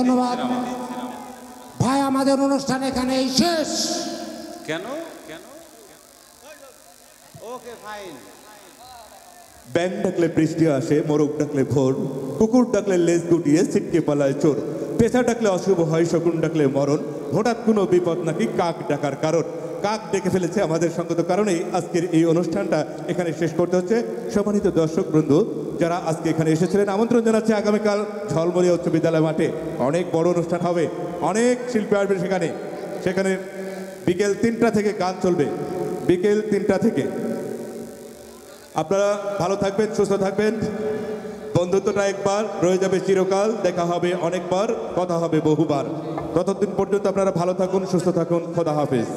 ধন্যবাদ ভাই। আমাদের অনুষ্ঠান এখানেই শেষ। কেন কেন? Okay fine. ব্যাং ডাকলে বৃষ্টি আসে, মোরগ ডাকলে ভোর, কুকুর ডাকলে লেজ গুটিয়ে ছিটকে পালায় চোর, পেশা ডাকলে অশুভ হয়, শকুন ডাকলে মরণ, হঠাৎ কোনো বিপদ নাকি কাক ডাকার কারণ। কাক ডেকে ফেলেছে আমাদের সঙ্গত কারণেই আজকের এই অনুষ্ঠানটা এখানে শেষ করতে হচ্ছে। সম্মানিত দর্শক বৃন্দ যারা আজকে এখানে এসেছিলেন, আমন্ত্রণ জানাচ্ছি আগামীকাল ঝলমলিয়া উচ্চ বিদ্যালয় মাঠে অনেক বড় অনুষ্ঠান হবে, অনেক শিল্পী আসবে সেখানে। সেখানে বিকেল 3টা থেকে গান চলবে, বিকেল 3টা থেকে। আপনারা ভালো থাকবেন, সুস্থ থাকবেন। বন্ধুত্বটা একবার রয়ে যাবে চিরকাল, দেখা হবে অনেকবার, কথা হবে বহুবার। ততদিন পর্যন্ত আপনারা ভালো থাকুন, সুস্থ থাকুন। খোদা হাফেজ।